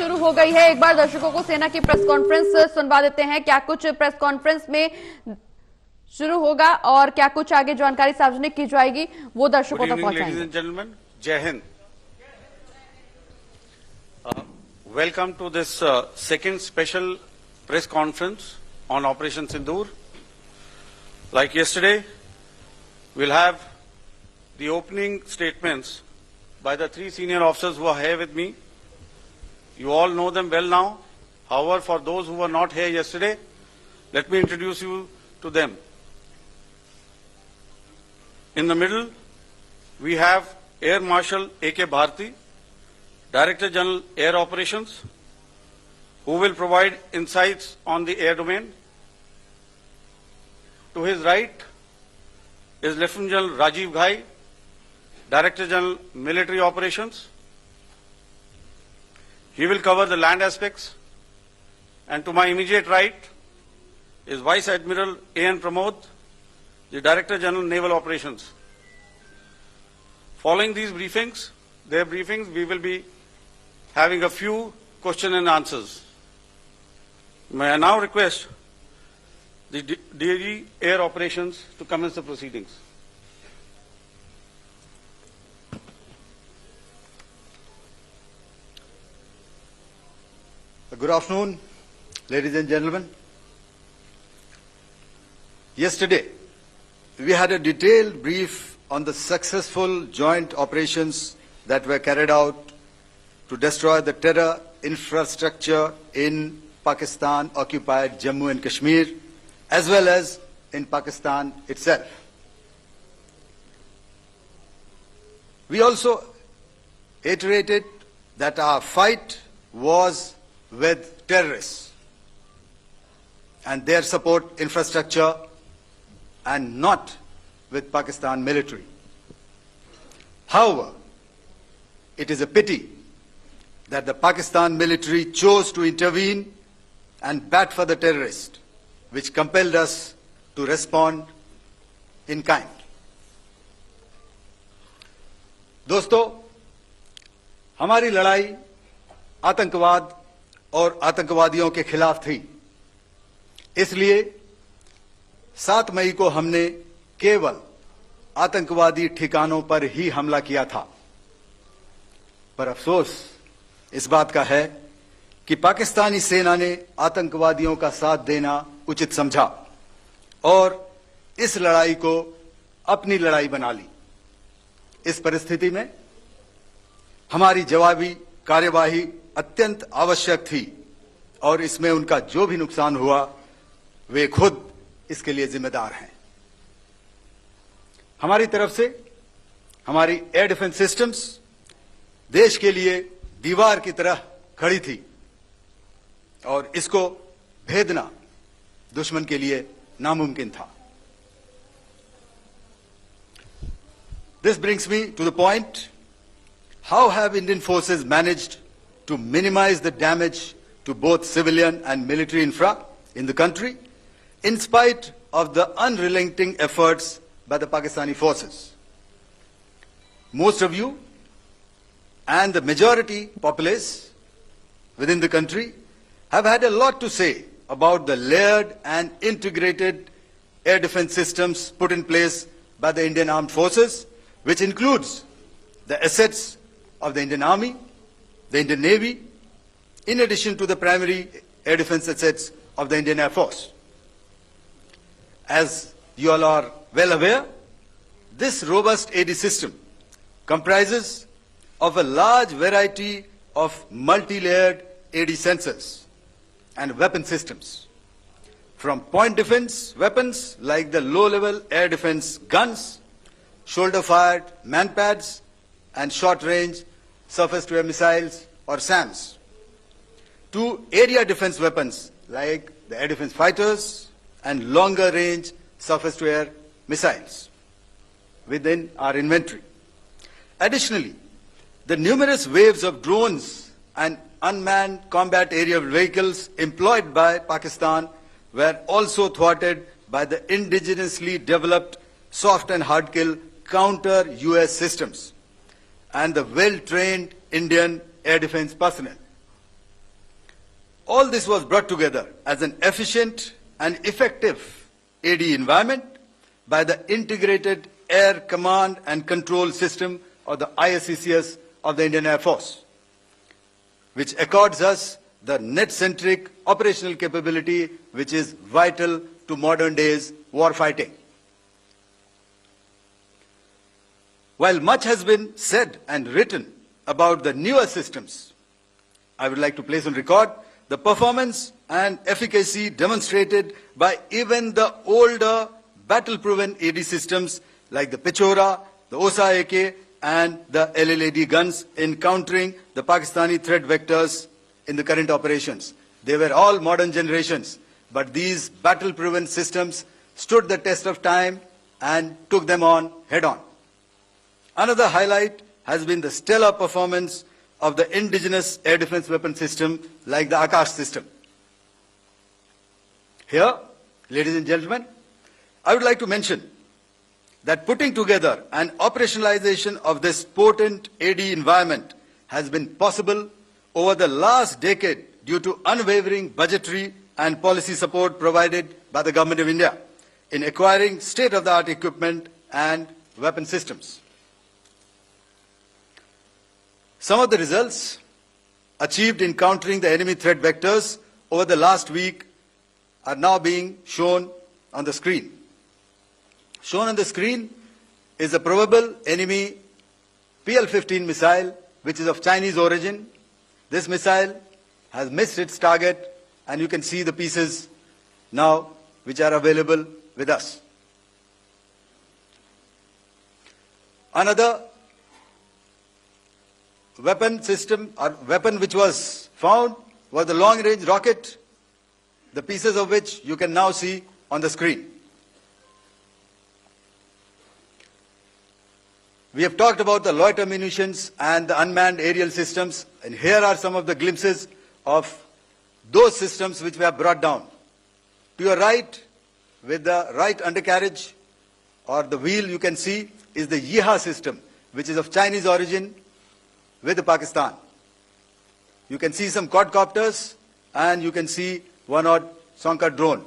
शुरू हो गई है। एक बार दर्शकों को सेना की प्रेस कॉन्फ्रेंस सुनवा देते हैं। क्या कुछ प्रेस कॉन्फ्रेंस में शुरू होगा और क्या कुछ आगे जानकारी सार्वजनिक की जाएगी, वो दर्शकों तक पहुंचाएंगे। लेडीज एंड जेंटलमैन, जय Hind. Welcome to this second special press conference on Operation Sindoor. Like yesterday, we'll have the opening statements by the three senior officers who are here with me. You all know them well now. However, for those who were not here yesterday, let me introduce you to them. In the middle, we have Air Marshal A.K. Bharti, Director General Air Operations, who will provide insights on the air domain. To his right is Lieutenant General Rajiv Ghai, Director General Military Operations. He will cover the land aspects. And to my immediate right is Vice Admiral A.N. Pramod, the Director General Naval Operations. Following these briefings, we will be having a few question and answers. May I now request the DG Air Operations to commence the proceedings. Good afternoon, ladies and gentlemen. Yesterday, we had a detailed brief on the successful joint operations that were carried out to destroy the terror infrastructure in Pakistan-occupied Jammu and Kashmir, as well as in Pakistan itself. We also iterated that our fight was with terrorists and their support infrastructure and not with Pakistan military. However, it is a pity that the Pakistan military chose to intervene and bat for the terrorists, which compelled us to respond in kind. दोस्तों, हमारी लड़ाई आतंकवाद और आतंकवादियों के खिलाफ थी। इसलिए 7 मई को हमने केवल आतंकवादी ठिकानों पर ही हमला किया था। पर अफसोस इस बात का है कि पाकिस्तानी सेना ने आतंकवादियों का साथ देना उचित समझा और इस लड़ाई को अपनी लड़ाई बना ली। इस परिस्थिति में हमारी जवाबी कार्यवाही अत्यंत आवश्यक थी और इसमें उनका जो भी नुकसान हुआ, वे खुद इसके लिए जिम्मेदार हैं। हमारी तरफ से हमारी एयर डिफेंस सिस्टम्स देश के लिए दीवार की तरह खड़ी थी और इसको भेदना दुश्मन के लिए नामुमकिन था। This brings me to the point, how have Indian forces managed to minimize the damage to both civilian and military infra in the country in spite of the unrelenting efforts by the Pakistani forces? Most of you and the majority populace within the country have had a lot to say about the layered and integrated air defense systems put in place by the Indian Armed Forces, which includes the assets of the Indian Army, the Indian Navy, in addition to the primary air defense assets of the Indian Air Force. As you all are well aware, this robust AD system comprises of a large variety of multi-layered AD sensors and weapon systems, from point defense weapons like the low-level air defense guns, shoulder-fired manpads, and short-range surface-to-air missiles or SAMs, to area defense weapons like the air defense fighters and longer-range surface-to-air missiles within our inventory. Additionally, the numerous waves of drones and unmanned combat aerial vehicles employed by Pakistan were also thwarted by the indigenously developed soft and hard kill counter-US systems and the well-trained Indian air defense personnel. All this was brought together as an efficient and effective AD environment by the Integrated Air Command and Control System, or the ISCCS of the Indian Air Force, which accords us the net-centric operational capability which is vital to modern days war fighting. While much has been said and written about the newer systems, I would like to place on record the performance and efficacy demonstrated by even the older battle-proven AD systems like the Pechora, the OSA AK and the LLAD guns in countering the Pakistani threat vectors in the current operations. They were all modern generations, but these battle-proven systems stood the test of time and took them on head-on. Another highlight has been the stellar performance of the indigenous air defense weapon system like the Akash system. Here, ladies and gentlemen, I would like to mention that putting together and operationalization of this potent AD environment has been possible over the last decade due to unwavering budgetary and policy support provided by the Government of India in acquiring state-of-the-art equipment and weapon systems. Some of the results achieved in countering the enemy threat vectors over the last week are now being shown on the screen. Shown on the screen is a probable enemy PL-15 missile, which is of Chinese origin. This missile has missed its target, and you can see the pieces now which are available with us. Another weapon system or weapon which was found was the long-range rocket, the pieces of which you can now see on the screen. We have talked about the loiter munitions and the unmanned aerial systems, and here are some of the glimpses of those systems which we have brought down. To your right, with the right undercarriage or the wheel, you can see is the Yeeha system, which is of Chinese origin with Pakistan. You can see some quadcopters and you can see one odd Sonka drone.